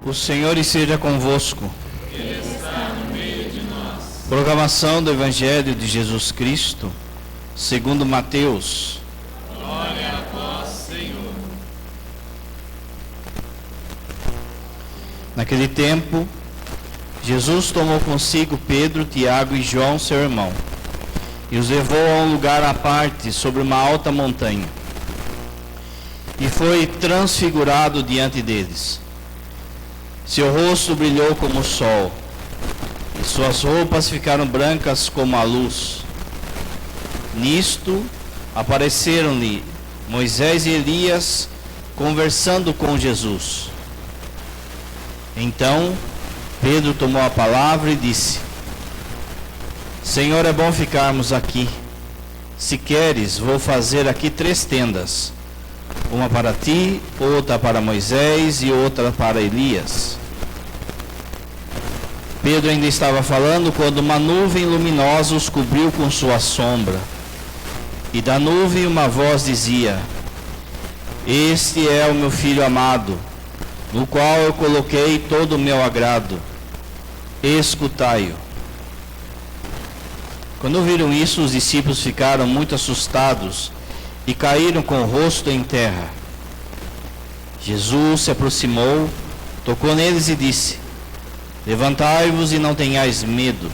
O Senhor esteja convosco. Ele está no meio de nós. Proclamação do Evangelho de Jesus Cristo, segundo Mateus. Glória a vós, Senhor. Naquele tempo, Jesus tomou consigo Pedro, Tiago e João, seu irmão, e os levou a um lugar à parte, sobre uma alta montanha, e foi transfigurado diante deles. Seu rosto brilhou como o sol, e suas roupas ficaram brancas como a luz. Nisto, apareceram-lhe Moisés e Elias conversando com Jesus. Então, Pedro tomou a palavra e disse: Senhor, é bom ficarmos aqui. Se queres, vou fazer aqui 3 tendas. Uma para ti, outra para Moisés e outra para Elias. Pedro ainda estava falando quando uma nuvem luminosa os cobriu com sua sombra. E da nuvem uma voz dizia: Este é o meu filho amado, no qual eu coloquei todo o meu agrado. Escutai-o. Quando ouviram isso, os discípulos ficaram muito assustados e caíram com o rosto em terra. Jesus se aproximou, tocou neles e disse: Levantai-vos e não tenhais medo.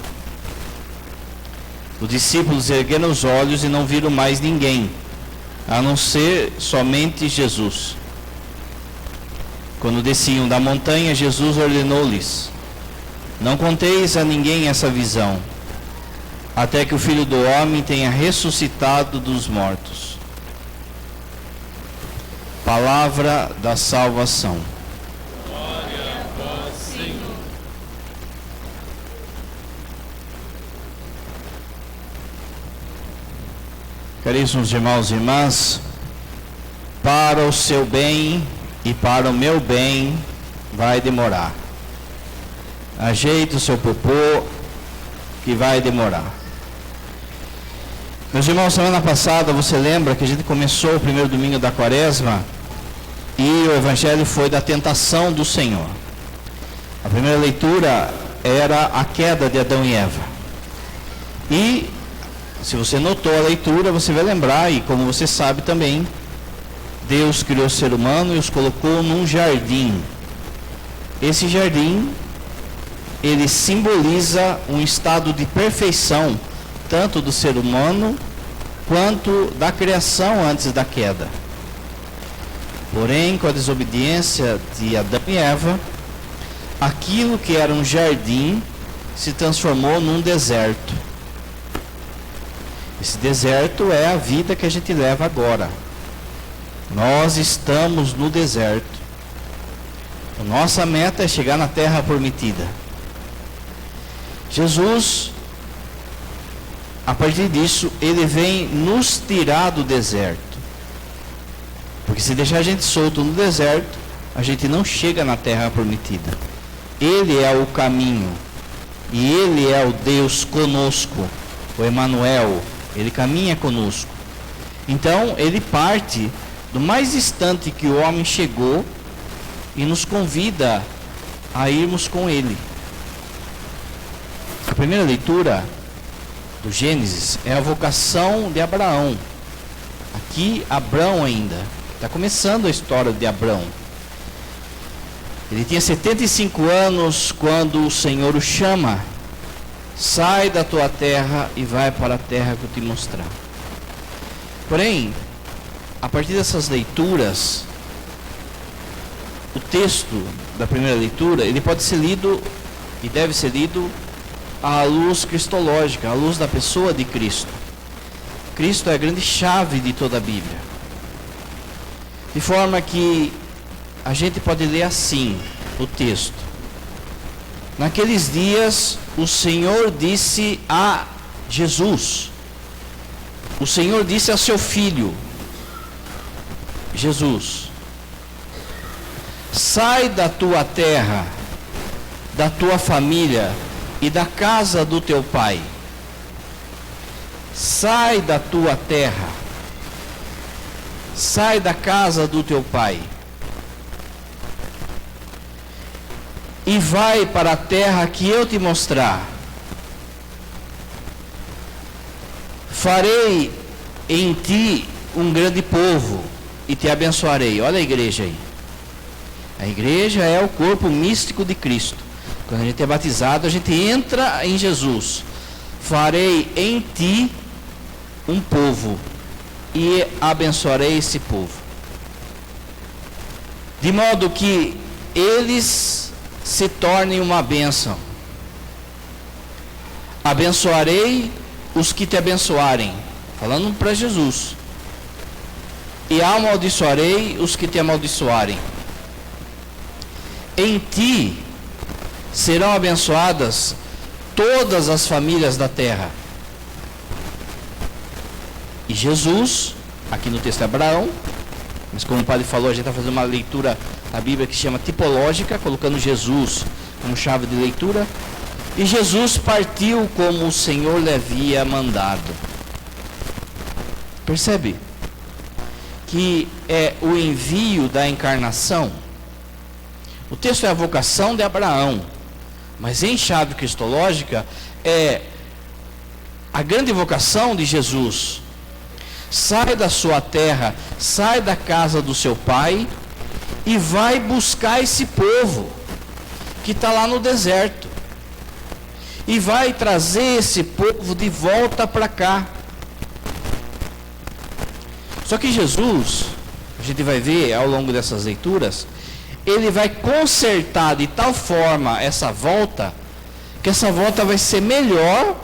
Os discípulos ergueram os olhos e não viram mais ninguém, a não ser somente Jesus. Quando desciam da montanha, Jesus ordenou-lhes: Não conteis a ninguém essa visão, até que o Filho do Homem tenha ressuscitado dos mortos. Palavra da salvação. Glória a vós, Senhor. Caríssimos irmãos e irmãs, para o seu bem e para o meu bem vai demorar. Ajeite o seu popô, que vai demorar. Meus irmãos, semana passada, você lembra que a gente começou o primeiro domingo da Quaresma e o Evangelho foi da tentação do Senhor. A primeira leitura era a queda de Adão e Eva. E, se você notou a leitura, você vai lembrar, e como você sabe também, Deus criou o ser humano e os colocou num jardim. Esse jardim, ele simboliza um estado de perfeição, tanto do ser humano, quanto da criação antes da queda. Porém, com a desobediência de Adão e Eva, aquilo que era um jardim se transformou num deserto. Esse deserto é a vida que a gente leva agora. Nós estamos no deserto. A nossa meta é chegar na terra prometida. Jesus, a partir disso, ele vem nos tirar do deserto. Porque se deixar a gente solto no deserto, a gente não chega na terra prometida. Ele é o caminho. E ele é o Deus conosco, o Emanuel. Ele caminha conosco. Então, ele parte do mais distante que o homem chegou e nos convida a irmos com ele. A primeira leitura do Gênesis é a vocação de Abraão. Aqui, Abrão ainda. Está começando a história de Abrão. Ele tinha 75 anos quando o Senhor o chama. Sai da tua terra e vai para a terra que eu te mostrar. Porém, a partir dessas leituras, o texto da primeira leitura, ele pode ser lido e deve ser lido à luz cristológica, à luz da pessoa de Cristo. Cristo é a grande chave de toda a Bíblia. De forma que a gente pode ler assim o texto. Naqueles dias, o Senhor disse a Jesus. O Senhor disse a seu filho, Jesus: sai da tua terra, da tua família e da casa do teu pai. Sai da tua terra, sai da casa do teu pai e vai para a terra que eu te mostrar. Farei em ti um grande povo e te abençoarei. Olha a igreja aí. A igreja é o corpo místico de Cristo. Quando a gente é batizado, a gente entra em Jesus. Farei em ti um povo e abençoarei esse povo, de modo que eles se tornem uma bênção. Abençoarei os que te abençoarem, falando para Jesus, e amaldiçoarei os que te amaldiçoarem. Em ti serão abençoadas todas as famílias da terra. E Jesus, aqui no texto de Abraão, mas como o padre falou, a gente está fazendo uma leitura da Bíblia que se chama tipológica, colocando Jesus como chave de leitura. E Jesus partiu como o Senhor lhe havia mandado. Percebe? Que é o envio da encarnação. O texto é a vocação de Abraão, mas em chave cristológica é a grande vocação de Jesus. Sai da sua terra, sai da casa do seu pai e vai buscar esse povo que está lá no deserto. E vai trazer esse povo de volta para cá. Só que Jesus, a gente vai ver ao longo dessas leituras, ele vai consertar de tal forma essa volta, que essa volta vai ser melhor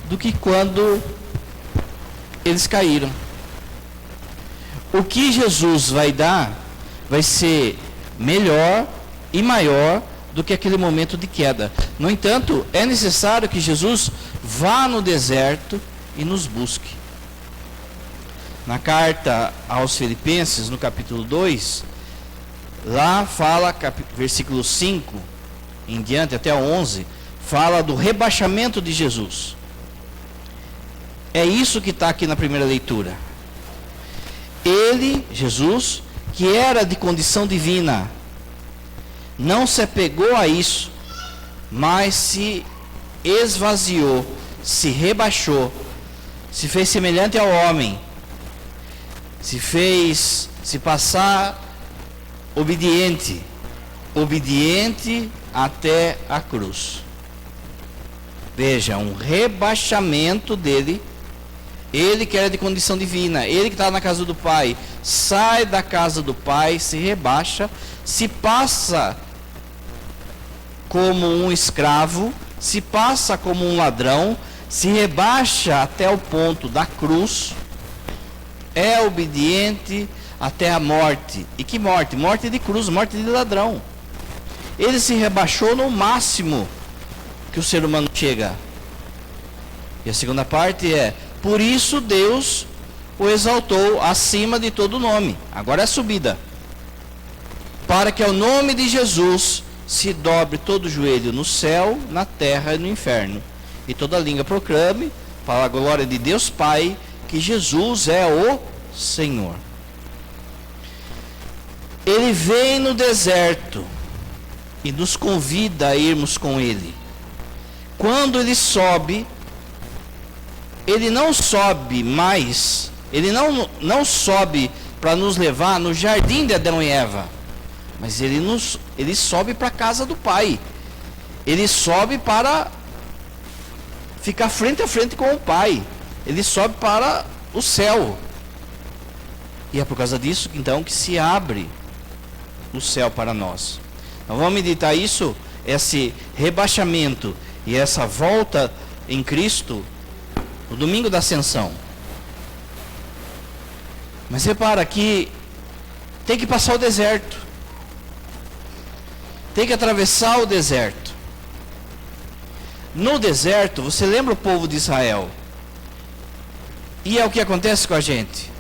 do que quando eles caíram. O que Jesus vai dar vai ser melhor e maior do que aquele momento de queda. No entanto, é necessário que Jesus vá no deserto e nos busque. Na carta aos Filipenses, no capítulo 2, lá fala, versículo 5 em diante, até o 11, fala do rebaixamento de Jesus. É isso que está aqui na primeira leitura. Ele, Jesus, que era de condição divina, não se apegou a isso, mas se esvaziou, se rebaixou, se fez semelhante ao homem, se passar obediente até a cruz. Veja, um rebaixamento dele. Ele que era de condição divina, ele que estava na casa do pai, sai da casa do pai, se rebaixa, se passa como um escravo, se passa como um ladrão, se rebaixa até o ponto da cruz, é obediente até a morte. E que morte? Morte de cruz, morte de ladrão. Ele se rebaixou no máximo que o ser humano chega. E a segunda parte é: por isso Deus o exaltou acima de todo nome. Agora é a subida. Para que ao nome de Jesus se dobre todo o joelho no céu, na terra e no inferno. E toda língua proclame, para a glória de Deus Pai, que Jesus é o Senhor. Ele vem no deserto e nos convida a irmos com ele. Quando ele sobe, ele não sobe mais, ele não sobe para nos levar no jardim de Adão e Eva, mas ele sobe para a casa do Pai. Ele sobe para ficar frente a frente com o Pai. Ele sobe para o céu. E é por causa disso, então, que se abre o céu para nós. Então vamos meditar isso, esse rebaixamento e essa volta em Cristo, no domingo da Ascensão. Mas repara que tem que passar o deserto. Tem que atravessar o deserto. No deserto, você lembra o povo de Israel? E é o que acontece com a gente.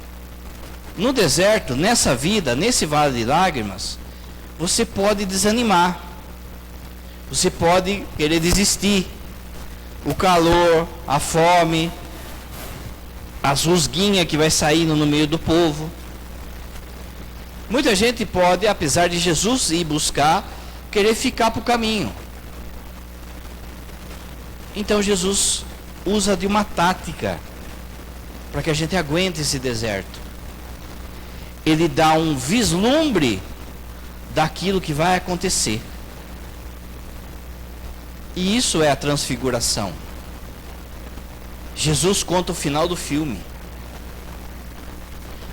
No deserto, nessa vida, nesse vale de lágrimas, você pode desanimar. Você pode querer desistir. O calor, a fome, as rusguinhas que vai saindo no meio do povo. Muita gente pode, apesar de Jesus ir buscar, querer ficar para o caminho. Então Jesus usa de uma tática para que a gente aguente esse deserto. Ele dá um vislumbre daquilo que vai acontecer. E isso é a transfiguração. Jesus conta o final do filme.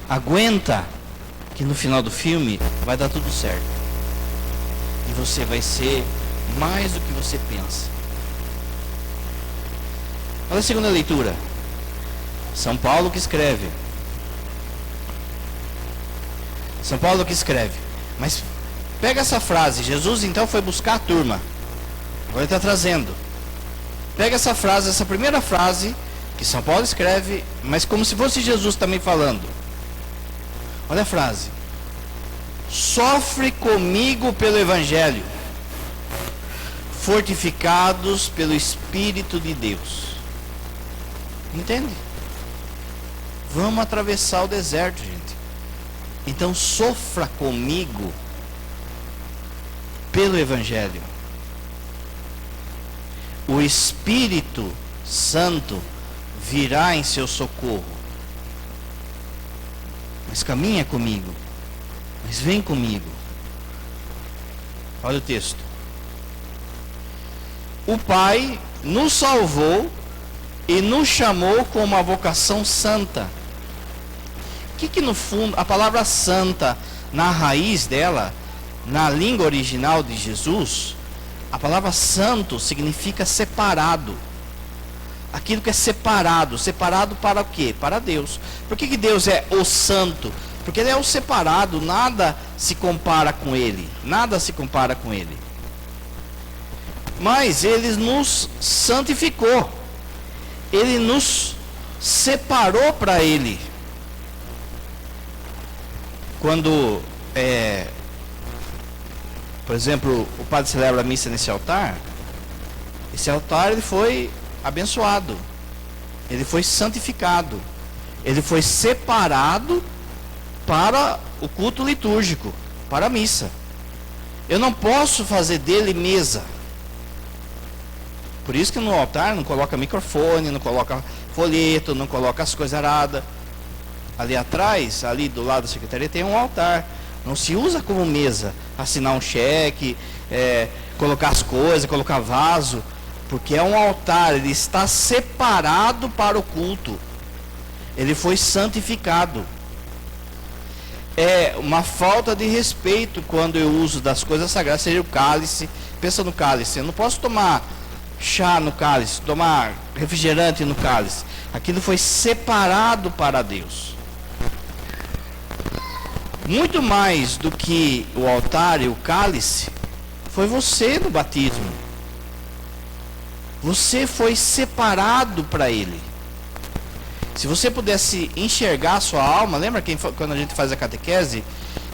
Aguenta que no final do filme vai dar tudo certo. E você vai ser mais do que você pensa. Olha a segunda leitura. São Paulo que escreve. São Paulo que escreve. Mas pega essa frase. Jesus então foi buscar a turma. Agora ele está trazendo. Pega essa frase, essa primeira frase que São Paulo escreve, mas como se fosse Jesus também falando. Olha a frase. Sofre comigo pelo Evangelho, fortificados pelo Espírito de Deus. Entende? Vamos atravessar o deserto, gente. Então sofra comigo pelo Evangelho. O Espírito Santo virá em seu socorro. Mas caminha comigo. Mas vem comigo. Olha o texto. O Pai nos salvou e nos chamou com uma vocação santa. O que no fundo, a palavra santa, na raiz dela, na língua original de Jesus, a palavra santo significa separado. Aquilo que é separado. Separado para o quê? Para Deus. Por que Deus é o santo? Porque Ele é o separado, nada se compara com Ele. Nada se compara com Ele. Mas Ele nos santificou. Ele nos separou para Ele. Quando, por exemplo, o padre celebra a missa nesse altar, esse altar ele foi abençoado, ele foi santificado, ele foi separado para o culto litúrgico, para a missa. Eu não posso fazer dele mesa. Por isso que no altar não coloca microfone, não coloca folheto, não coloca as coisas aradas. Ali atrás, ali do lado da secretaria, tem um altar. Não se usa como mesa, assinar um cheque, colocar as coisas, colocar vaso, porque é um altar, ele está separado para o culto. Ele foi santificado. É uma falta de respeito quando eu uso das coisas sagradas, seja o cálice. Pensa no cálice, eu não posso tomar chá no cálice, tomar refrigerante no cálice. Aquilo foi separado para Deus. Muito mais do que o altar e o cálice, foi você no batismo. Você foi separado para Ele. Se você pudesse enxergar a sua alma, lembra quando a gente faz a catequese,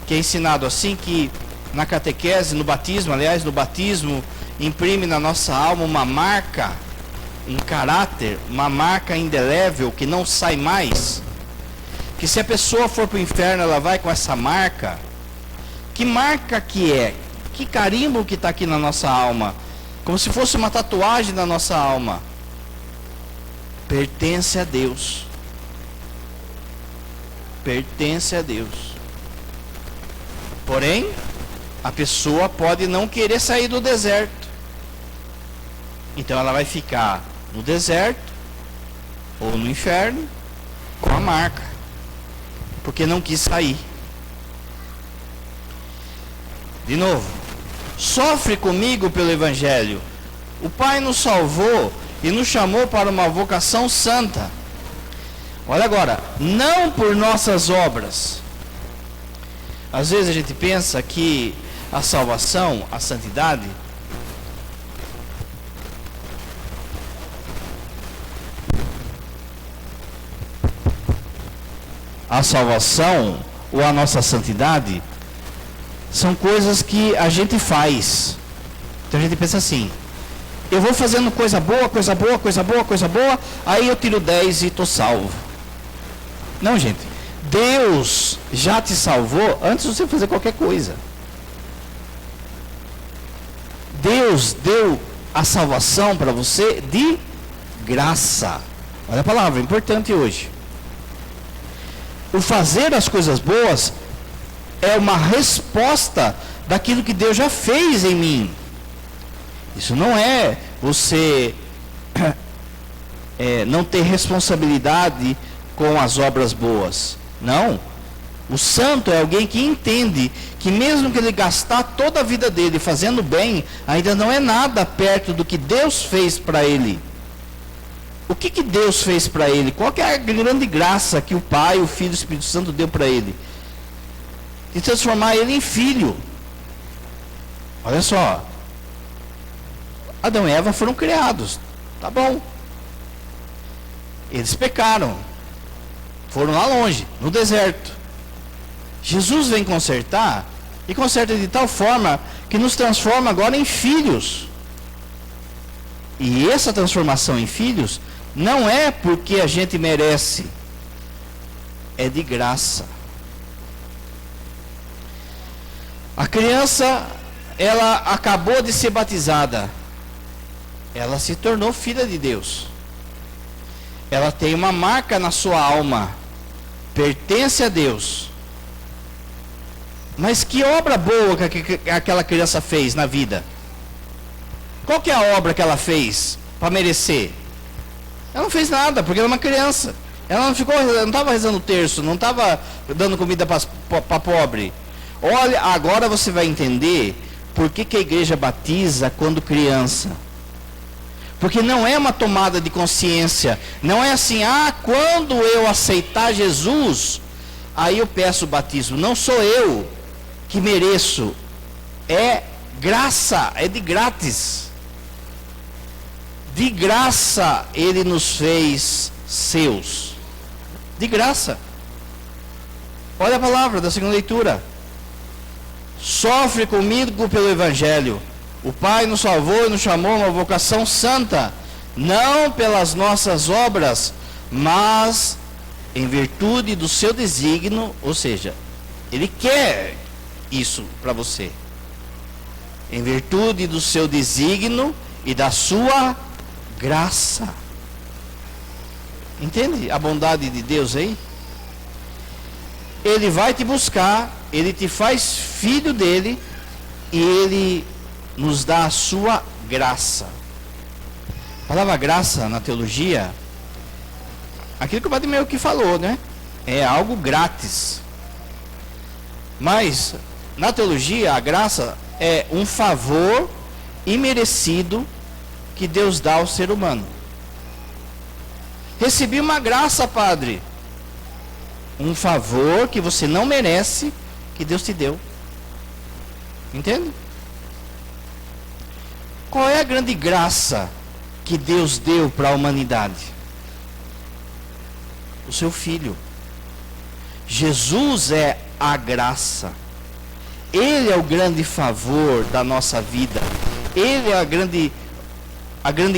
que é ensinado assim, que na catequese, no batismo, aliás, no batismo, imprime na nossa alma uma marca, um caráter, uma marca indelével que não sai mais. Que se a pessoa for para o inferno, ela vai com essa marca. Que marca que é? Que carimbo que está aqui na nossa alma? Como se fosse uma tatuagem na nossa alma. Pertence a Deus. Pertence a Deus. Porém, a pessoa pode não querer sair do deserto. Então ela vai ficar no deserto ou no inferno com a marca. Porque não quis sair. De novo. Sofre comigo pelo Evangelho. O Pai nos salvou e nos chamou para uma vocação santa. Olha agora. Não por nossas obras. Às vezes a gente pensa que a salvação, a santidade, a salvação ou a nossa santidade são coisas que a gente faz. Então a gente pensa assim: eu vou fazendo coisa boa, coisa boa, coisa boa, coisa boa, aí eu tiro 10 e estou salvo. Não, gente. Deus já te salvou antes de você fazer qualquer coisa. Deus deu a salvação para você de graça. Olha a palavra, importante hoje. O fazer as coisas boas é uma resposta daquilo que Deus já fez em mim. Isso não é você não ter responsabilidade com as obras boas. Não. O santo é alguém que entende que mesmo que ele gastar toda a vida dele fazendo bem, ainda não é nada perto do que Deus fez para ele. O que Deus fez para ele? Qual que é a grande graça que o Pai, o Filho e o Espírito Santo deu para ele? De transformar ele em filho. Olha só. Adão e Eva foram criados. Tá bom. Eles pecaram. Foram lá longe, no deserto. Jesus vem consertar, e conserta de tal forma que nos transforma agora em filhos. E essa transformação em filhos não é porque a gente merece, é de graça. A criança, ela acabou de ser batizada, ela se tornou filha de Deus. Ela tem uma marca na sua alma, pertence a Deus. Mas que obra boa que aquela criança fez na vida? Qual que é a obra que ela fez para merecer? Ela não fez nada, porque ela é uma criança. Ela não estava rezando o terço, não estava dando comida para pobre. Olha, agora você vai entender por que a igreja batiza quando criança. Porque não é uma tomada de consciência. Não é assim, quando eu aceitar Jesus, aí eu peço o batismo. Não sou eu que mereço. É graça, é de grátis. De graça Ele nos fez seus. De graça. Olha a palavra da segunda leitura. Sofre comigo pelo Evangelho. O Pai nos salvou e nos chamou a uma vocação santa, não pelas nossas obras, mas em virtude do seu desígnio, ou seja, Ele quer isso para você. Em virtude do seu desígnio e da sua graça. Entende a bondade de Deus aí? Ele vai te buscar, Ele te faz filho dele e Ele nos dá a sua graça. A palavra graça na teologia, aquilo que o Padre meio que falou, né? É algo grátis. Mas na teologia a graça é um favor imerecido que Deus dá ao ser humano. Recebi uma graça, padre. Um favor que você não merece, que Deus te deu. Entende? Qual é a grande graça que Deus deu para a humanidade? O seu Filho. Jesus é a graça. Ele é o grande favor da nossa vida. Ele é a grande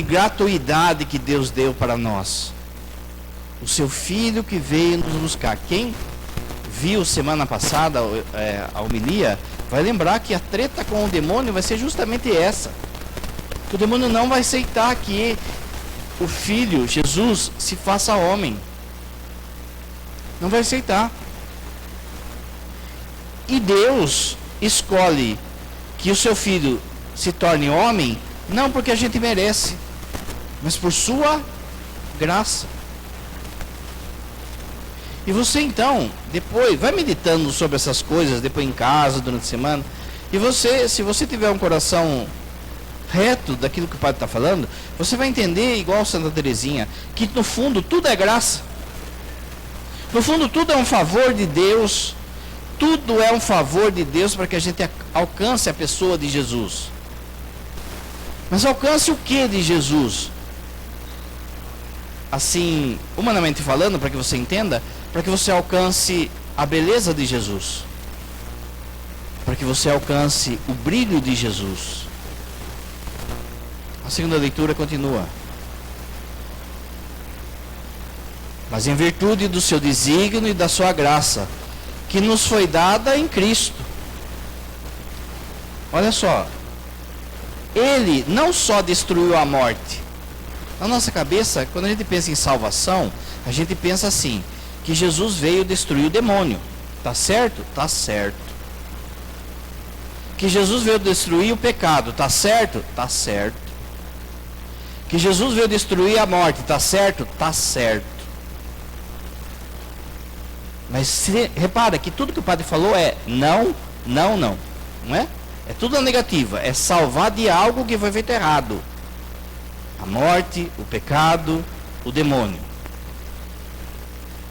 gratuidade que Deus deu para nós. O seu Filho que veio nos buscar. Quem viu semana passada a homilia, vai lembrar que a treta com o demônio vai ser justamente essa. O demônio não vai aceitar que o Filho, Jesus, se faça homem. Não vai aceitar. E Deus escolhe que o seu Filho se torne homem, não porque a gente merece, mas por sua graça. E você então, depois, vai meditando sobre essas coisas, depois em casa, durante a semana. E você, se você tiver um coração reto daquilo que o Padre está falando, você vai entender, igual Santa Teresinha, que no fundo tudo é graça. No fundo tudo é um favor de Deus. Tudo é um favor de Deus para que a gente alcance a pessoa de Jesus. Mas alcance o que de Jesus? Assim, humanamente falando, para que você entenda, para que você alcance a beleza de Jesus. Para que você alcance o brilho de Jesus. A segunda leitura continua. Mas em virtude do seu desígnio e da sua graça, que nos foi dada em Cristo. Olha só. Ele não só destruiu a morte. Na nossa cabeça, quando a gente pensa em salvação, a gente pensa assim, que Jesus veio destruir o demônio. Tá certo? Tá certo. Que Jesus veio destruir o pecado. Tá certo? Tá certo. Que Jesus veio destruir a morte. Tá certo? Tá certo. Mas repara que tudo que o padre falou é não, não, não. Não é? É tudo a negativa. É salvar de algo que foi feito errado. A morte, o pecado, o demônio.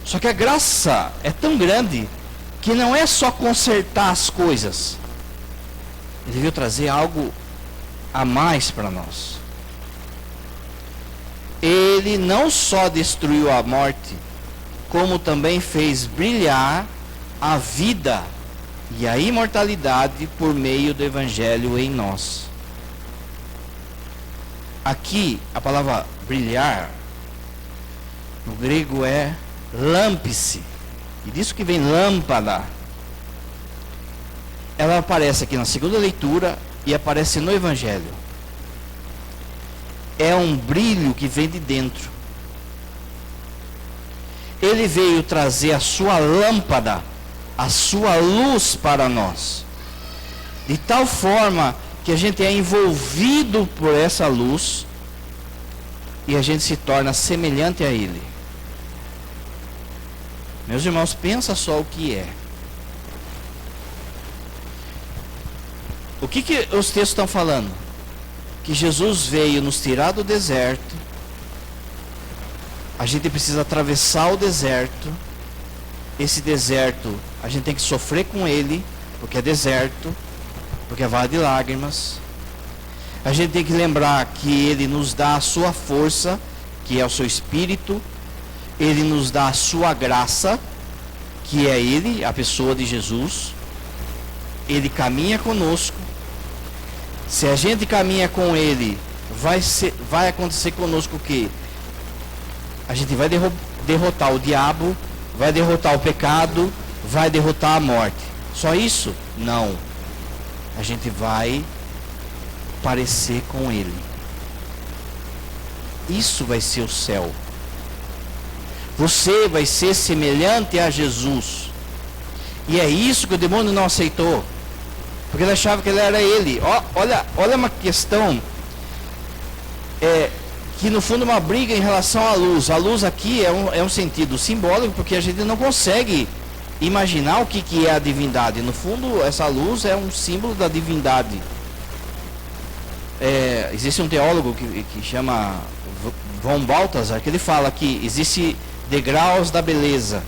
Só que a graça é tão grande que não é só consertar as coisas. Ele veio trazer algo a mais para nós. Ele não só destruiu a morte, como também fez brilhar a vida e a imortalidade por meio do Evangelho em nós. Aqui, a palavra brilhar, no grego é lâmpice. E disso que vem lâmpada. Ela aparece aqui na segunda leitura e aparece no Evangelho. É um brilho que vem de dentro. Ele veio trazer a sua lâmpada, a sua luz para nós. De tal forma que a gente é envolvido por essa luz e a gente se torna semelhante a Ele. Meus irmãos, pensa só o que é. O que os textos estão falando? Que Jesus veio nos tirar do deserto. A gente precisa atravessar o deserto. Esse deserto, a gente tem que sofrer com ele, porque é deserto, porque é vale de lágrimas. A gente tem que lembrar que Ele nos dá a sua força, que é o seu Espírito. Ele nos dá a sua graça, que é Ele, a pessoa de Jesus. Ele caminha conosco. Se a gente caminha com Ele, vai acontecer conosco o quê? A gente vai derrotar o diabo, vai derrotar o pecado, vai derrotar a morte. Só isso? Não. A gente vai parecer com Ele. Isso vai ser o céu. Você vai ser semelhante a Jesus. E é isso que o demônio não aceitou. Porque ele achava que ele era ele. Olha uma questão. Que no fundo é uma briga em relação à luz. A luz aqui é um sentido simbólico, porque a gente não consegue imaginar o que é a divindade. No fundo, essa luz é um símbolo da divindade. Existe um teólogo que chama von Balthasar, que ele fala que existe degraus da beleza.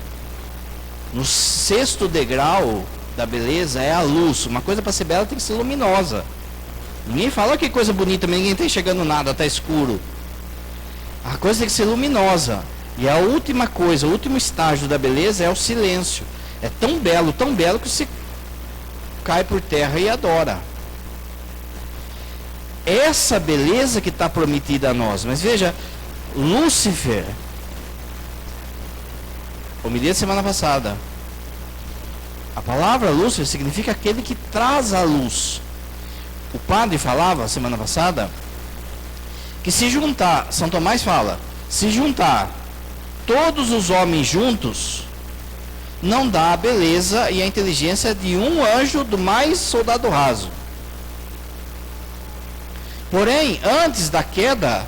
No sexto degrau da beleza é a luz. Uma coisa para ser bela tem que ser luminosa. Ninguém fala que coisa bonita, mas ninguém está enxergando nada, está escuro. A coisa tem que ser luminosa. E a última coisa, o último estágio da beleza é o silêncio. É tão belo que você cai por terra e adora. Essa beleza que está prometida a nós. Mas veja, Lúcifer, homilia da semana passada, a palavra Lúcifer significa aquele que traz a luz. O padre falava semana passada que se juntar, São Tomás fala, se juntar todos os homens juntos, não dá a beleza e a inteligência de um anjo do mais soldado raso. Porém, antes da queda,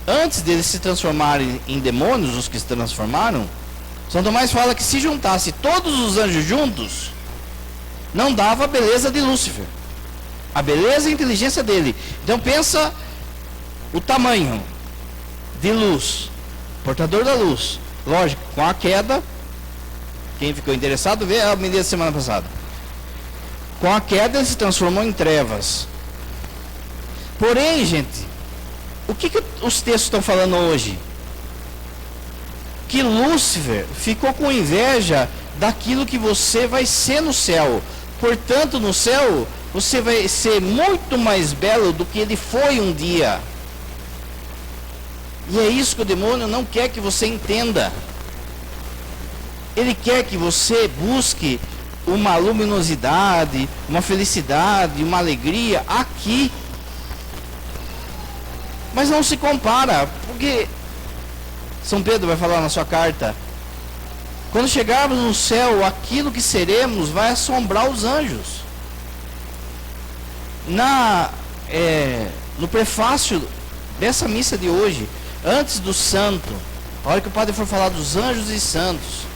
antes deles se transformarem em demônios, os que se transformaram, São Tomás fala que se juntasse todos os anjos juntos, não dava a beleza de Lúcifer, a beleza e a inteligência dele. Então pensa o tamanho de luz, portador da luz. Lógico, com a queda, quem ficou interessado vê a homilia da semana passada. Com a queda ele se transformou em trevas. Porém, gente, o que os textos estão falando hoje? Que Lúcifer ficou com inveja daquilo que você vai ser no céu. Portanto, no céu, você vai ser muito mais belo do que ele foi um dia. E é isso que o demônio não quer que você entenda. Ele quer que você busque uma luminosidade, uma felicidade, uma alegria aqui. Mas não se compara, porque São Pedro vai falar na sua carta, quando chegarmos no céu, aquilo que seremos vai assombrar os anjos. No prefácio dessa missa de hoje, antes do santo, a hora que o padre for falar dos anjos e santos,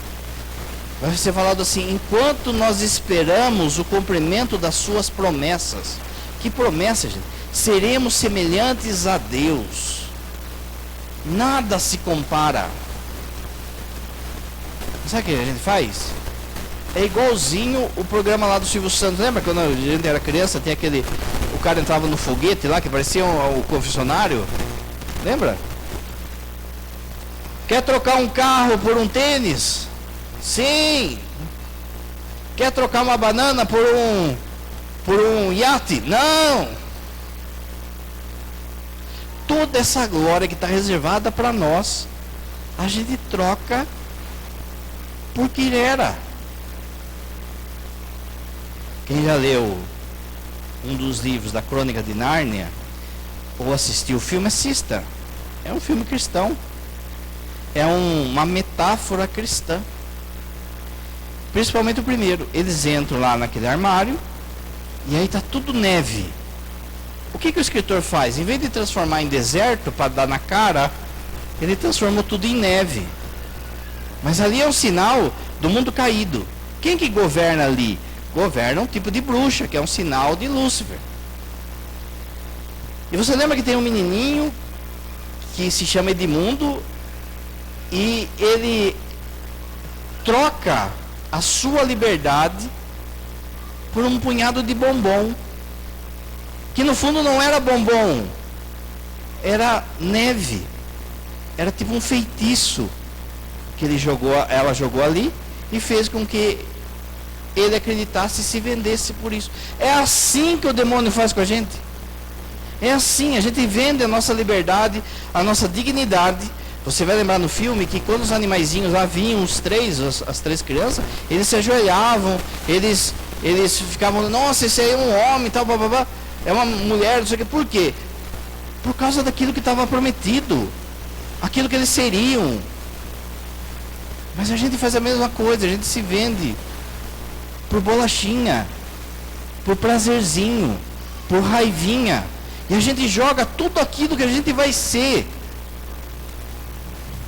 vai ser falado assim: enquanto nós esperamos o cumprimento das suas promessas. Que promessa, gente? Seremos semelhantes a Deus. Nada se compara. Sabe o que a gente faz? É igualzinho o programa lá do Silvio Santos. Lembra quando a gente era criança, tem aquele... O cara entrava no foguete lá, que parecia o confessionário. Lembra? Quer trocar um carro por um tênis? Sim. Quer trocar uma banana por um iate? Não. Toda essa glória que está reservada para nós, a gente troca por quirera. Quem já leu um dos livros da Crônica de Nárnia, ou assistiu o filme, assista. É um filme cristão. É uma metáfora cristã. Principalmente o primeiro. Eles entram lá naquele armário, e aí está tudo neve. O que o escritor faz? Em vez de transformar em deserto para dar na cara, ele transformou tudo em neve. Mas ali é um sinal do mundo caído. Quem que governa ali? Governa um tipo de bruxa, que é um sinal de Lúcifer. E você lembra que tem um menininho que se chama Edmundo, e ele troca a sua liberdade por um punhado de bombom, que no fundo não era bombom, era neve, era tipo um feitiço que ela jogou ali e fez com que ele acreditasse e se vendesse por isso. É assim que o demônio faz com a gente. É assim, a gente vende a nossa liberdade, a nossa dignidade. Você vai lembrar no filme que quando os animaizinhos lá vinham, as três crianças, eles se ajoelhavam, eles ficavam, nossa, esse aí é um homem, tal, bababá, é uma mulher, não sei o que. Por quê? Por causa daquilo que estava prometido, aquilo que eles seriam. Mas a gente faz a mesma coisa, a gente se vende por bolachinha, por prazerzinho, por raivinha, e a gente joga tudo aquilo que a gente vai ser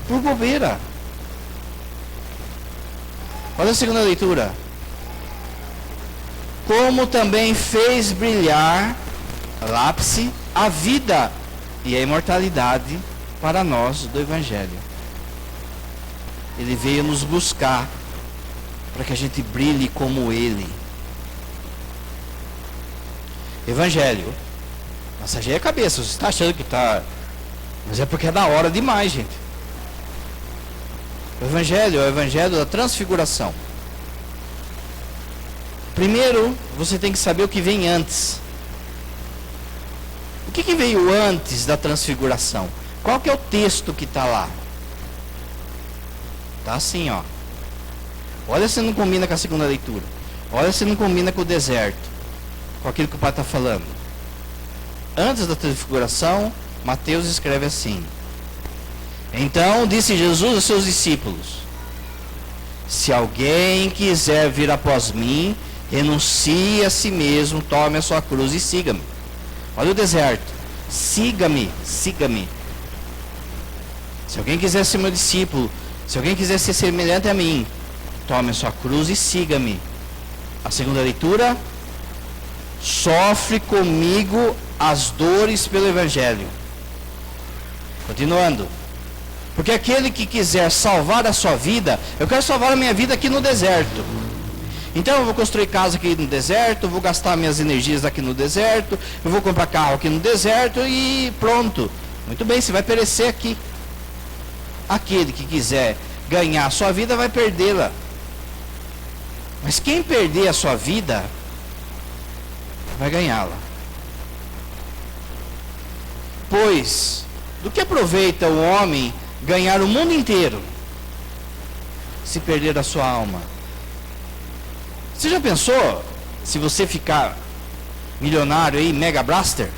por bobeira. Olha a segunda leitura. Como também fez brilhar, lápis, a vida e a imortalidade para nós do Evangelho. Ele veio nos buscar para que a gente brilhe como Ele. Evangelho. Massageia a cabeça. Você está achando que está... Mas é porque é da hora demais, gente. O Evangelho é o Evangelho da transfiguração. Primeiro, você tem que saber o que vem antes. O que veio antes da transfiguração? Qual que é o texto que está lá? Está assim, ó. Olha se não combina com a segunda leitura. Olha se não combina com o deserto, com aquilo que o pai está falando. Antes da transfiguração, Mateus escreve assim: então disse Jesus aos seus discípulos: se alguém quiser vir após mim, renuncie a si mesmo, tome a sua cruz e siga-me. Olha o deserto. Siga-me, siga-me. Se alguém quiser ser meu discípulo, se alguém quiser ser semelhante a mim, tome a sua cruz e siga-me. A segunda leitura: sofre comigo as dores pelo Evangelho. Continuando. Porque aquele que quiser salvar a sua vida, eu quero salvar a minha vida aqui no deserto. Então eu vou construir casa aqui no deserto, vou gastar minhas energias aqui no deserto, eu vou comprar carro aqui no deserto e pronto. Muito bem, você vai perecer aqui. Aquele que quiser ganhar a sua vida vai perdê-la. Mas quem perder a sua vida vai ganhá-la. Pois, do que aproveita o homem ganhar o mundo inteiro se perder a sua alma? Você já pensou se você ficar milionário aí, Mega Blaster?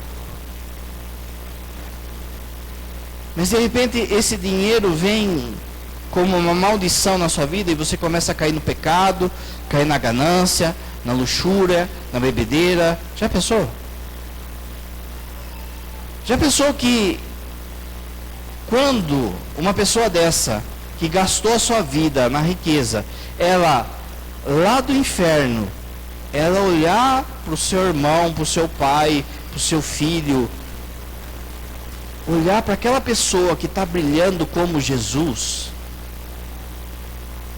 Mas de repente esse dinheiro vem como uma maldição na sua vida e você começa a cair no pecado, cair na ganância, na luxúria, na bebedeira. Já pensou? Já pensou que quando uma pessoa dessa, que gastou a sua vida na riqueza, ela lá do inferno, ela olhar para o seu irmão, para o seu pai, para o seu filho, olhar para aquela pessoa que está brilhando como Jesus,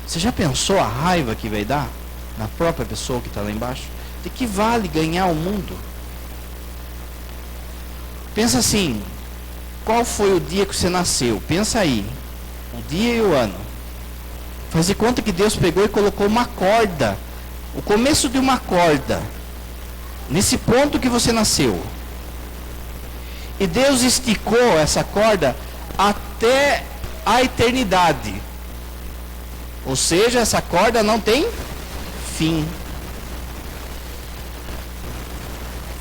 você já pensou a raiva que vai dar na própria pessoa que está lá embaixo? De que vale ganhar o mundo? Pensa assim, qual foi o dia que você nasceu? Pensa aí, o dia e o ano. Faz de conta que Deus pegou e colocou uma corda, o começo de uma corda, nesse ponto que você nasceu. E Deus esticou essa corda até a eternidade. Ou seja, essa corda não tem fim.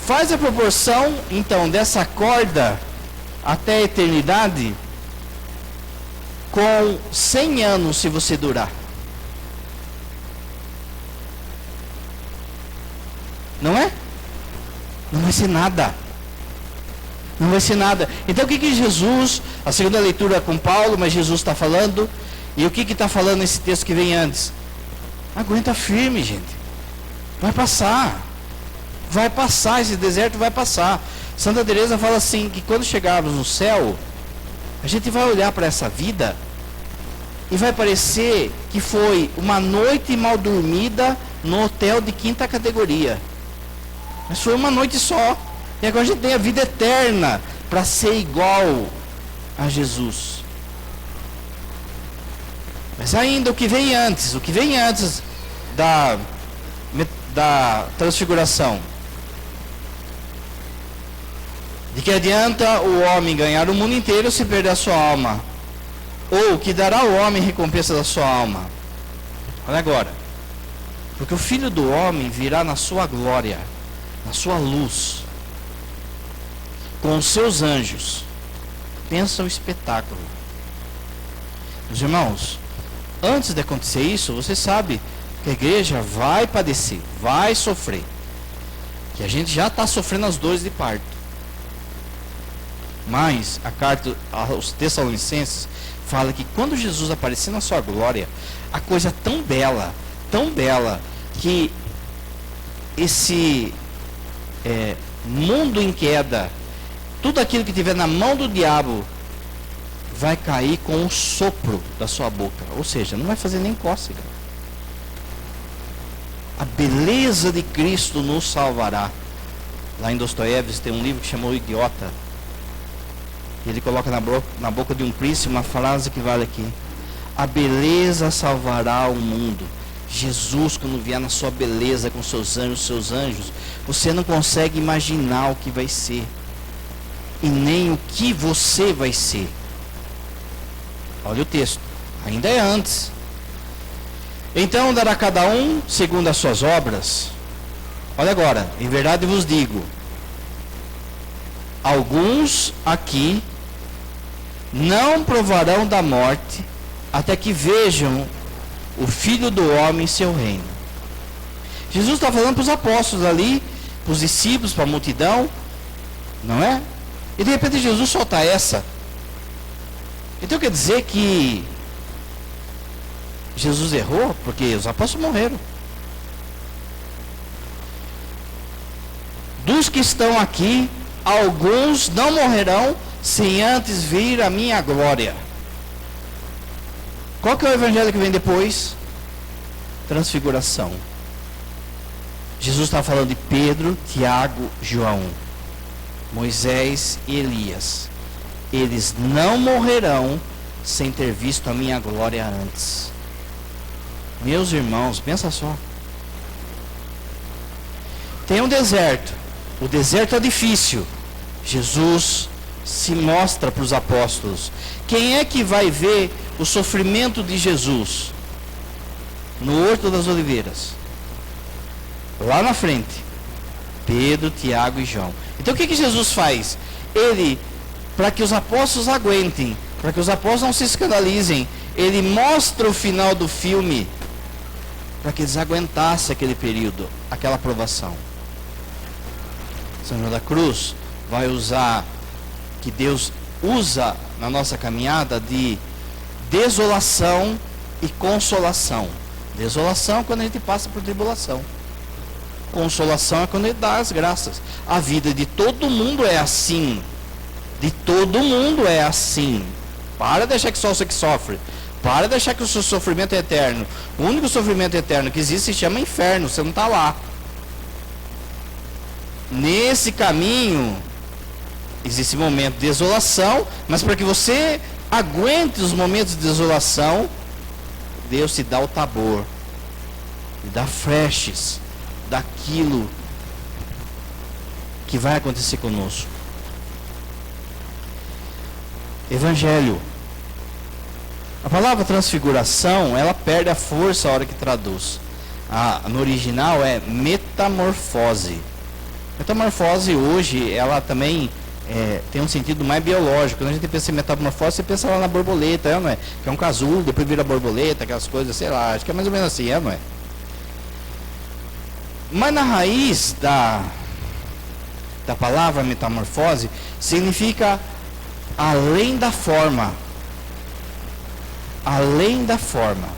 Faz a proporção, então, dessa corda até a eternidade com 100 anos, se você durar. Não é? Não vai ser nada. Não vai ser nada. Então o que Jesus, a segunda leitura com Paulo, mas Jesus está falando, e o que está falando nesse texto que vem antes? Aguenta firme, gente. Vai passar. Vai passar, esse deserto vai passar. Santa Teresa fala assim, que quando chegarmos no céu, a gente vai olhar para essa vida e vai parecer que foi uma noite mal dormida no hotel de 5ª categoria. Mas foi uma noite só. E agora a gente tem a vida eterna para ser igual a Jesus. Mas ainda o que vem antes da transfiguração. De que adianta o homem ganhar o mundo inteiro se perder a sua alma? Ou que dará ao homem recompensa da sua alma? Olha agora. Porque o Filho do Homem virá na sua glória, na sua luz, com os seus anjos. Pensa o espetáculo. Meus irmãos, antes de acontecer isso, você sabe que a igreja vai padecer, vai sofrer. Que a gente já está sofrendo as dores de parto. Mas a carta aos Tessalonicenses fala que quando Jesus aparecer na sua glória, a coisa tão bela, que esse mundo em queda, tudo aquilo que tiver na mão do diabo, vai cair com o sopro da sua boca. Ou seja, não vai fazer nem cócega. A beleza de Cristo nos salvará. Lá em Dostoiévski tem um livro que chamou O Idiota. Ele coloca na boca de um príncipe uma frase que vale aqui: a beleza salvará o mundo. Jesus, quando vier na sua beleza, com seus anjos, você não consegue imaginar o que vai ser, e nem o que você vai ser. Olha o texto, ainda é antes. Então dará cada um segundo as suas obras. Olha agora, em verdade vos digo, alguns aqui não provarão da morte até que vejam o Filho do Homem em seu reino. Jesus está falando para os apóstolos ali, para os discípulos, para a multidão, não é? E de repente Jesus solta essa. Então quer dizer que Jesus errou? Porque os apóstolos morreram. Dos que estão aqui, alguns não morrerão sem antes vir a minha glória. Qual que é o evangelho que vem depois? Transfiguração. Jesus está falando de Pedro, Tiago, João, Moisés e Elias. Eles não morrerão sem ter visto a minha glória antes. Meus irmãos, pensa só. Tem um deserto. O deserto é difícil. Jesus se mostra para os apóstolos. Quem é que vai ver o sofrimento de Jesus? No Horto das Oliveiras. Lá na frente. Pedro, Tiago e João. Então o que Jesus faz? Ele para que os apóstolos aguentem, para que os apóstolos não se escandalizem. Ele mostra o final do filme para que eles aguentassem aquele período, aquela provação. São João da Cruz vai usar, que Deus usa na nossa caminhada, de desolação e consolação. Desolação é quando a gente passa por tribulação. Consolação é quando ele dá as graças. A vida de todo mundo é assim. De todo mundo é assim. Para de achar que só você que sofre. Para de achar que o seu sofrimento é eterno. O único sofrimento eterno que existe se chama inferno. Você não está lá. Nesse caminho existe momento de desolação, mas para que você aguente os momentos de desolação, Deus te dá o tabor, te dá flashes daquilo que vai acontecer conosco. Evangelho. A palavra transfiguração, ela perde a força a hora que traduz. No original é metamorfose. Metamorfose hoje, ela também tem um sentido mais biológico. Quando a gente pensa em metamorfose, você pensa lá na borboleta, não é? Que é um casulo, depois vira borboleta, aquelas coisas, sei lá, acho que é mais ou menos assim, não é? Mas na raiz da palavra metamorfose, significa além da forma. Além da forma.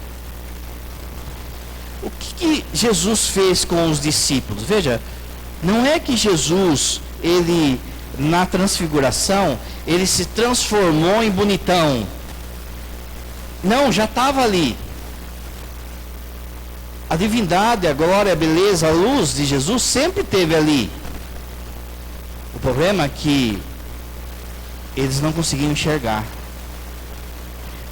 O que Jesus fez com os discípulos? Veja, não é que Jesus, ele, na transfiguração, ele se transformou em bonitão. Não, já estava ali. A divindade, a glória, a beleza, a luz de Jesus sempre esteve ali. O problema é que eles não conseguiam enxergar.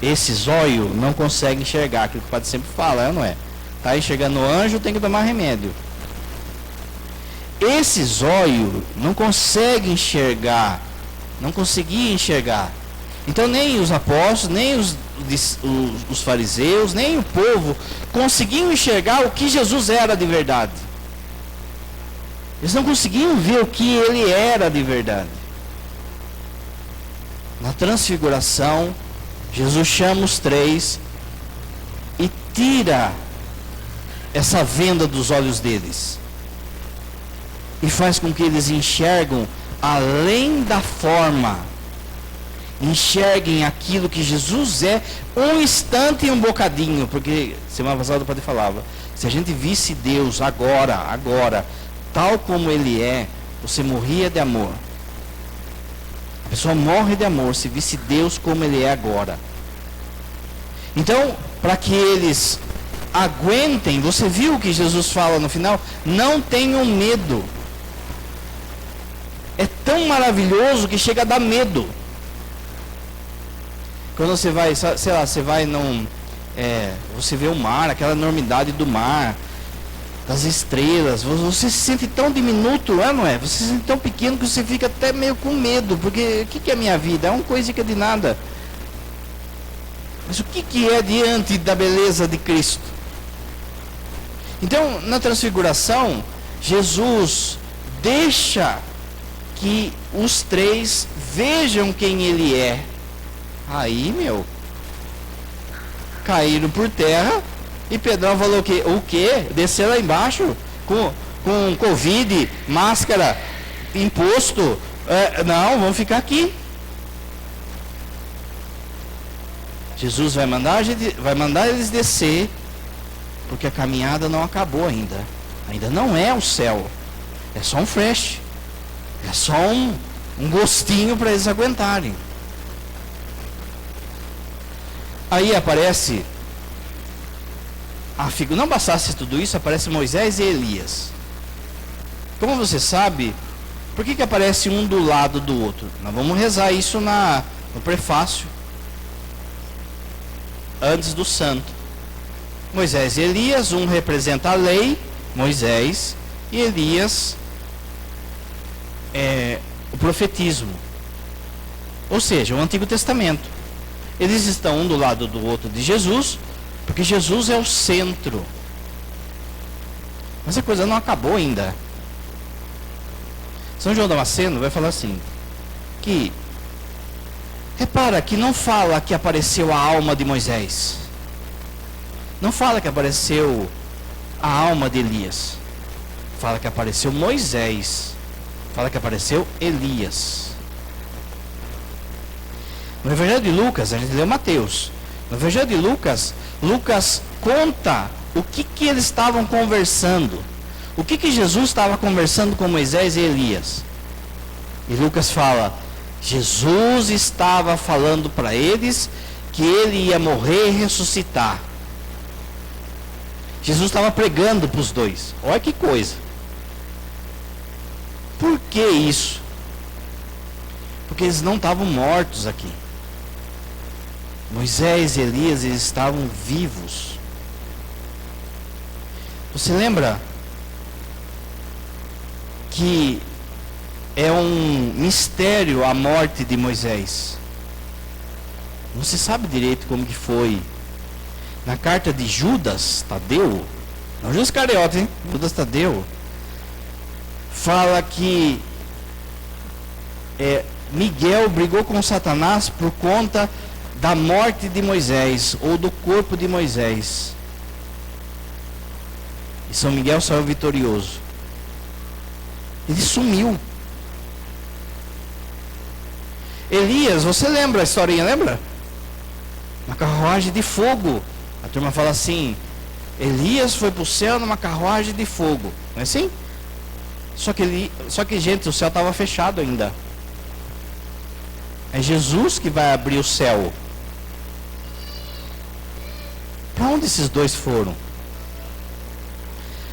Esse zóio não consegue enxergar, aquilo que o padre sempre fala, não é? Está enxergando o anjo, tem que tomar remédio. Esse zóio não consegue enxergar, não conseguia enxergar. Então nem os apóstolos, nem os fariseus, nem o povo conseguiam enxergar o que Jesus era de verdade. Eles não conseguiam ver o que ele era de verdade. Na transfiguração, Jesus chama os três e tira essa venda dos olhos deles. E faz com que eles enxergam além da forma. Enxerguem aquilo que Jesus é, um instante e um bocadinho. Porque semana passada o padre falava, se a gente visse Deus agora, tal como ele é, você morria de amor. A pessoa morre de amor se visse Deus como ele é agora. Então, para que eles aguentem, você viu o que Jesus fala no final? Não tenham medo. É tão maravilhoso que chega a dar medo. Quando você vai, sei lá, você vai você vê o mar, aquela enormidade do mar, das estrelas, você se sente tão diminuto, não é? Você se sente tão pequeno que você fica até meio com medo, porque o que é a minha vida? É uma coisa de nada. Mas o que é diante da beleza de Cristo? Então, na transfiguração, Jesus deixa que os três vejam quem ele é. Aí, caíram por terra e Pedrão falou o quê? Descer lá embaixo com Covid, máscara, imposto. Não, vamos ficar aqui. Jesus vai mandar eles descer, porque a caminhada não acabou ainda. Ainda não é o céu. É só um flash. É só um gostinho para eles aguentarem. Aí aparece a figura. Não bastasse tudo isso, aparece Moisés e Elias. Como você sabe, por que aparece um do lado do outro? Nós vamos rezar isso no prefácio, antes do santo. Moisés e Elias, um representa a lei, Moisés, e Elias o profetismo, ou seja, o Antigo Testamento. Eles estão um do lado do outro de Jesus, porque Jesus é o centro. Mas a coisa não acabou ainda. São João Damasceno vai falar assim, que Repara que não fala que apareceu a alma de Moisés. Não fala que apareceu a alma de Elias. Fala que apareceu Moisés. Fala que apareceu Elias. No Evangelho de Lucas, a gente leu Mateus. No Evangelho de Lucas, Lucas conta o que eles estavam conversando. O que Jesus estava conversando com Moisés e Elias. E Lucas fala, Jesus estava falando para eles que ele ia morrer e ressuscitar. Jesus estava pregando para os dois. Olha que coisa. Por que isso? Porque eles não estavam mortos aqui. Moisés e Elias, eles estavam vivos. Você lembra que é um mistério a morte de Moisés? Não se sabe direito como que foi. Na carta de Judas Tadeu, não Judas Iscariotes, hein? Judas Tadeu, fala que Miguel brigou com Satanás por conta da morte de Moisés, ou do corpo de Moisés. E São Miguel saiu vitorioso. Ele sumiu. Elias, você lembra a historinha, lembra? Uma carruagem de fogo. A turma fala assim, Elias foi para o céu numa carruagem de fogo. Não é assim? Só que, gente, o céu estava fechado ainda. É Jesus que vai abrir o céu. Para onde esses dois foram?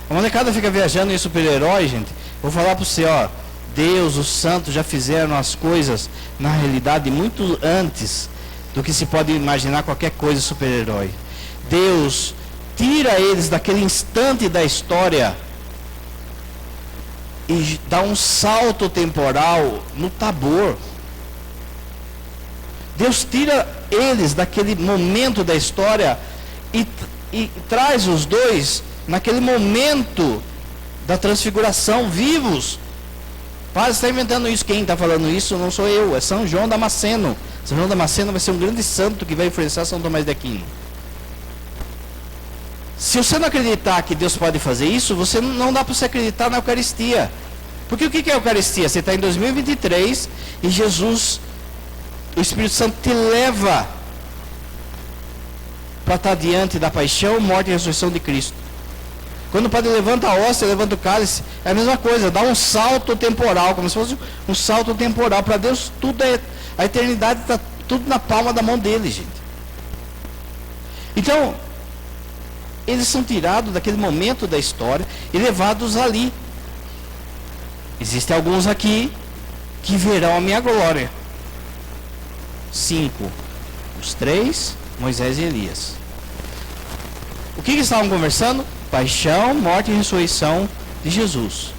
A molecada fica viajando em super-herói, gente. Vou falar para você, ó. Deus, os santos já fizeram as coisas, na realidade, muito antes do que se pode imaginar qualquer coisa super-herói. Deus tira eles daquele instante da história e dá um salto temporal no Tabor. Deus tira eles daquele momento da história e traz os dois naquele momento da transfiguração, vivos. Padre, você está inventando isso. Quem está falando isso não sou eu, é São João Damasceno. São João Damasceno vai ser um grande santo que vai influenciar São Tomás de Aquino. Se você não acreditar que Deus pode fazer isso, você não dá para você acreditar na Eucaristia. Porque o que é a Eucaristia? Você está em 2023 e Jesus, o Espírito Santo te leva para estar diante da paixão, morte e ressurreição de Cristo. Quando o padre levanta a hóstia, levanta o cálice, é a mesma coisa, dá um salto temporal, como se fosse um salto temporal. Para Deus, tudo a eternidade está tudo na palma da mão dele, gente. Então, eles são tirados daquele momento da história e levados ali. Existem alguns aqui que verão a minha glória. 5. Os 3, Moisés e Elias. O que estavam conversando? Paixão, morte e ressurreição de Jesus.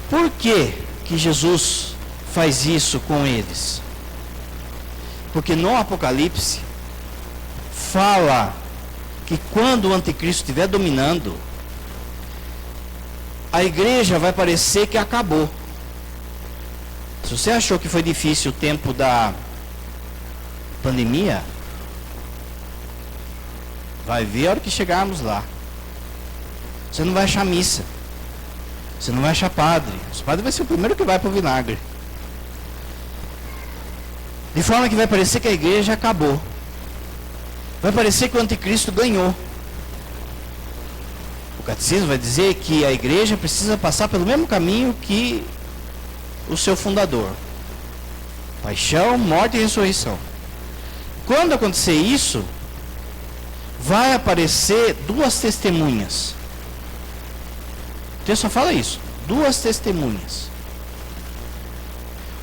Por que Jesus faz isso com eles? Porque no Apocalipse fala que quando o anticristo estiver dominando, a igreja vai parecer que acabou. Se você achou que foi difícil o tempo da pandemia, vai ver a hora que chegarmos lá. Você não vai achar missa. Você não vai achar padre. Os padres vai ser o primeiro que vai para o vinagre. De forma que vai parecer que a igreja acabou. Vai parecer que o anticristo ganhou. O catecismo vai dizer que a igreja precisa passar pelo mesmo caminho que o seu fundador. Paixão, morte e ressurreição. Quando acontecer isso, vai aparecer 2 testemunhas. O texto só fala isso. 2 testemunhas.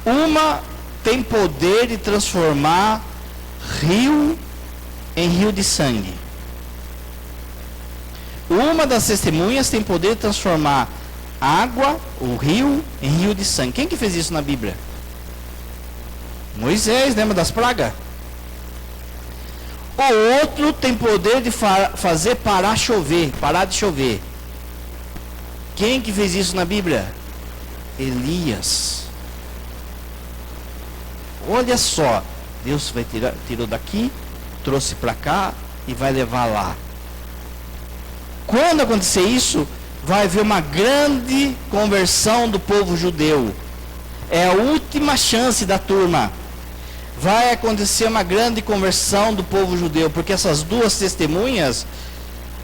Uma tem poder de transformar rio em rio de sangue. Uma das testemunhas tem poder de transformar água, o rio, em rio de sangue. Quem que fez isso na Bíblia? Moisés, lembra das pragas? O outro tem poder de fazer parar de chover. Quem que fez isso na Bíblia? Elias. Olha só, Deus tirou daqui, trouxe para cá e vai levar lá. Quando acontecer isso, vai haver uma grande conversão do povo judeu. É a última chance da turma. Vai acontecer uma grande conversão do povo judeu, porque essas duas testemunhas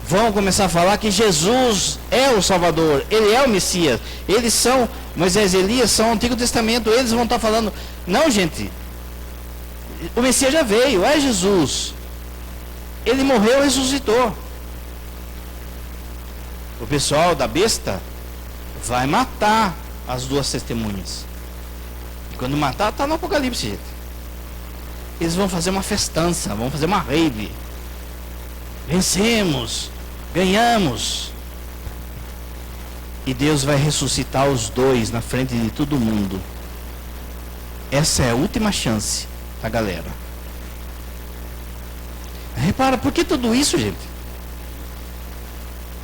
vão começar a falar que Jesus é o Salvador, Ele é o Messias. Eles são, Moisés e Elias são o Antigo Testamento, eles vão estar falando, não gente, o Messias já veio, é Jesus. Ele morreu e ressuscitou. O pessoal da besta vai matar as duas testemunhas. E quando matar, está no Apocalipse, gente. Eles vão fazer uma festança, vão fazer uma rave. Vencemos, ganhamos. E Deus vai ressuscitar os dois na frente de todo mundo. Essa é a última chance da galera. Repara, por que tudo isso, gente?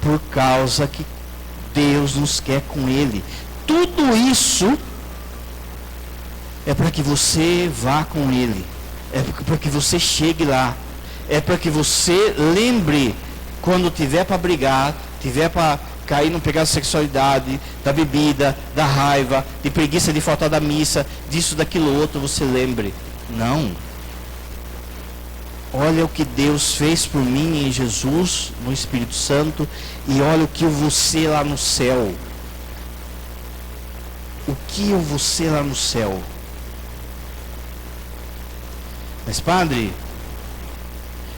Por causa que Deus nos quer com Ele. Tudo isso é para que você vá com Ele. É para que você chegue lá. É para que você lembre quando tiver para brigar, tiver para cair no pecado da sexualidade, da bebida, da raiva, de preguiça de faltar da missa, disso, daquilo outro, você lembre. Não. Olha o que Deus fez por mim em Jesus, no Espírito Santo, e olha o que eu vou ser lá no céu. O que eu vou ser lá no céu? Mas padre,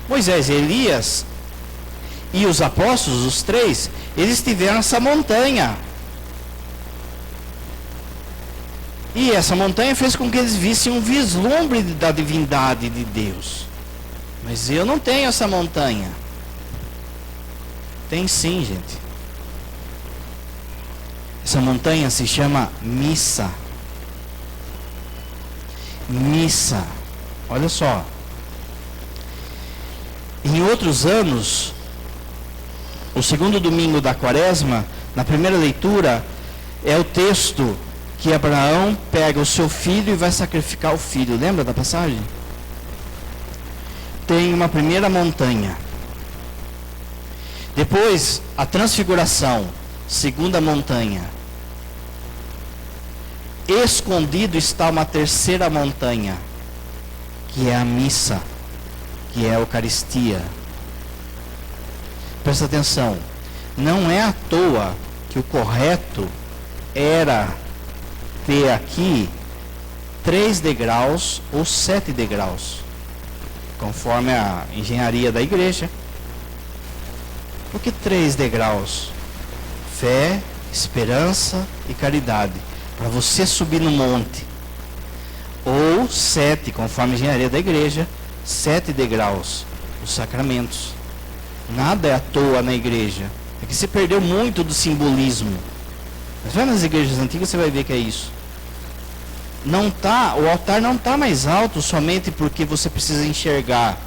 Moisés e Elias e os apóstolos, os três, eles estiveram nessa montanha. E essa montanha fez com que eles vissem um vislumbre da divindade de Deus. Mas eu não tenho essa montanha. Tem sim, gente. Essa montanha se chama missa. Missa. Olha só. Em outros anos, o segundo domingo da Quaresma, na primeira leitura, é o texto que Abraão pega o seu filho e vai sacrificar o filho. Lembra da passagem? Tem uma primeira montanha. Depois, a transfiguração, segunda montanha. Escondido está uma terceira montanha, que é a missa, que é a Eucaristia. Presta atenção, não é à toa que o correto era ter aqui 3 degraus ou 7 degraus, conforme a engenharia da igreja. Por que 3 degraus? Fé, esperança e caridade, para você subir no monte. Ou 7, conforme a engenharia da igreja, 7 degraus, os sacramentos. Nada é à toa na igreja. É que se perdeu muito do simbolismo. Mas vai nas igrejas antigas, você vai ver que é isso. Não tá, o altar não está mais alto somente porque você precisa enxergar.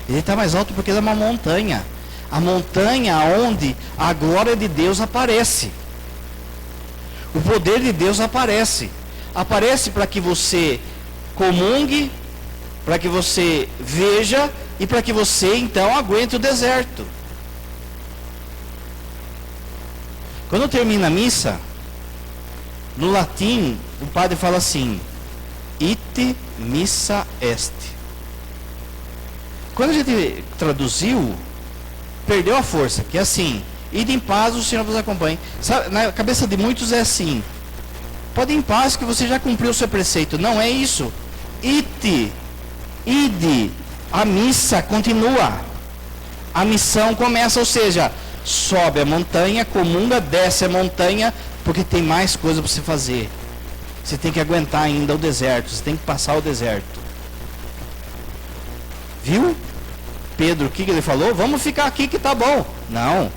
Ele está mais alto porque ele é uma montanha. A montanha onde a glória de Deus aparece. O poder de Deus aparece. Aparece para que você comungue, para que você veja e para que você então aguente o deserto. Quando termina a missa, no latim, o padre fala assim: ite missa est. Quando a gente traduziu, perdeu a força, que é assim: ide em paz, o Senhor vos acompanhe. Sabe, na cabeça de muitos é assim: pode ir em paz que você já cumpriu o seu preceito. Não é isso. Ite, ide, a missa continua. A missão começa, ou seja, sobe a montanha, comunga, desce a montanha, porque tem mais coisa para você fazer. Você tem que aguentar ainda o deserto, você tem que passar o deserto. Viu? Pedro, o que ele falou? Vamos ficar aqui que tá bom. Não.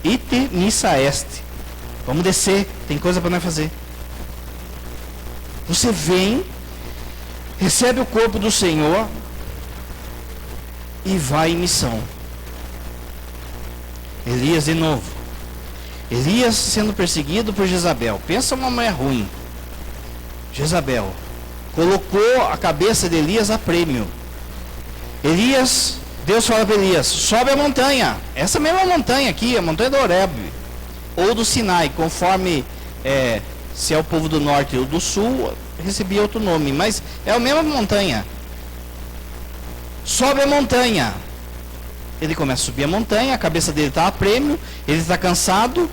Ite missa est. Vamos descer, tem coisa para nós fazer. Você vem, recebe o corpo do Senhor e vai em missão. Elias de novo. Elias sendo perseguido por Jezabel. Pensa uma mulher ruim. Jezabel. colocou a cabeça de Elias a prêmio. Deus fala para Elias: sobe a montanha, essa mesma montanha aqui, a montanha do Horeb, ou do Sinai, conforme se é o povo do norte ou do sul, recebia outro nome, mas é a mesma montanha. Sobe a montanha. Ele começa a subir a montanha, a cabeça dele está a prêmio, ele está cansado,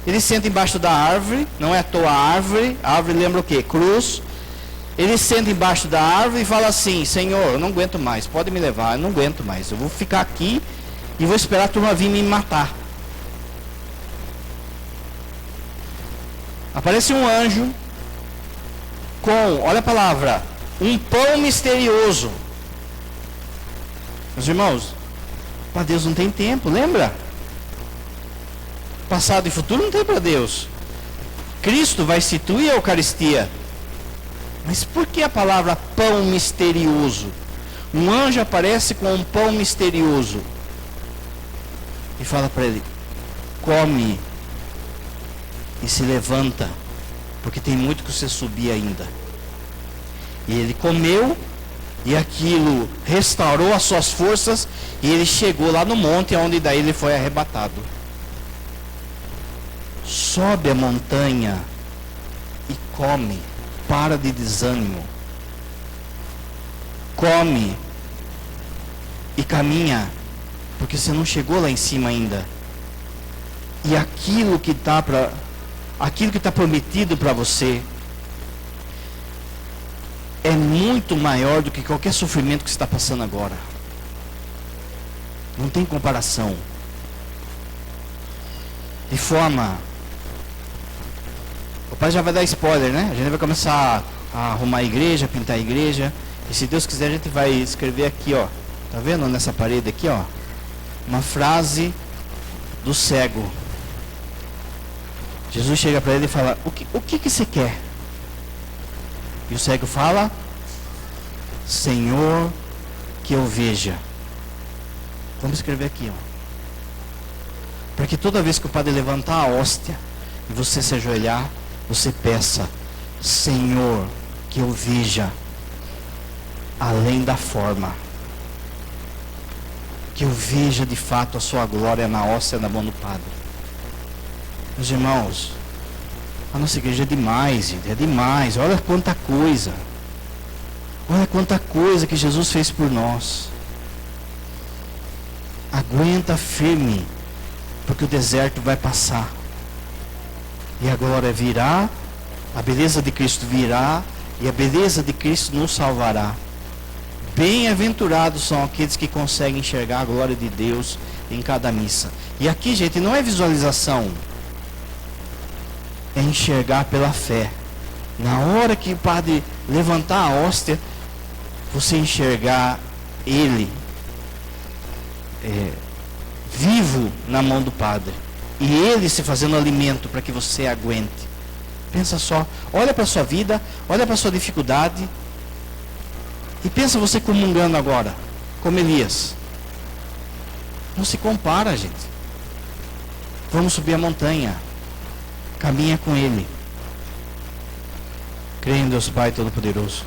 ele senta embaixo da árvore, não é à toa a árvore lembra o quê? Cruz. Ele senta embaixo da árvore e fala assim: Senhor, eu não aguento mais, pode me levar, eu não aguento mais, eu vou ficar aqui e vou esperar a turma vir me matar. Aparece um anjo com, olha a palavra, um pão misterioso. Meus irmãos, para Deus não tem tempo, lembra? Passado e futuro não tem para Deus. Cristo vai instituir a Eucaristia. Mas por que a palavra pão misterioso? Um anjo aparece com um pão misterioso e fala para ele: come e se levanta, porque tem muito que você subir ainda. E ele comeu, e aquilo restaurou as suas forças, e ele chegou lá no monte, onde daí ele foi arrebatado. Sobe a montanha e come, para de desânimo. Come e caminha, porque você não chegou lá em cima ainda. E aquilo que está prometido para você é muito maior do que qualquer sofrimento que você está passando agora. Não tem comparação. De forma... O pai já vai dar spoiler, né? A gente vai começar a arrumar a igreja, pintar a igreja. E se Deus quiser, a gente vai escrever aqui, ó. Tá vendo nessa parede aqui, ó? Uma frase do cego. Jesus chega para ele e fala: o que você quer? E o cego fala: Senhor, que eu veja. Vamos escrever aqui, ó. Para que toda vez que o padre levantar a hóstia e você se ajoelhar, você peça: Senhor, que eu veja além da forma, que eu veja de fato a sua glória na hóstia na mão do Padre. Meus irmãos, a nossa igreja é demais, gente, é demais. Olha quanta coisa que Jesus fez por nós. Aguenta firme, porque o deserto vai passar e a glória virá, a beleza de Cristo virá, e a beleza de Cristo nos salvará. Bem-aventurados são aqueles que conseguem enxergar a glória de Deus em cada missa. E aqui, gente, não é visualização, é enxergar pela fé. Na hora que o padre levantar a hóstia, você enxergar ele vivo na mão do Padre, e ele se fazendo alimento para que você aguente. Pensa só, olha para a sua vida, olha para a sua dificuldade, e pensa você comungando agora, como Elias. Não se compara, gente. Vamos subir a montanha, caminha com ele. Creia em Deus Pai Todo-Poderoso,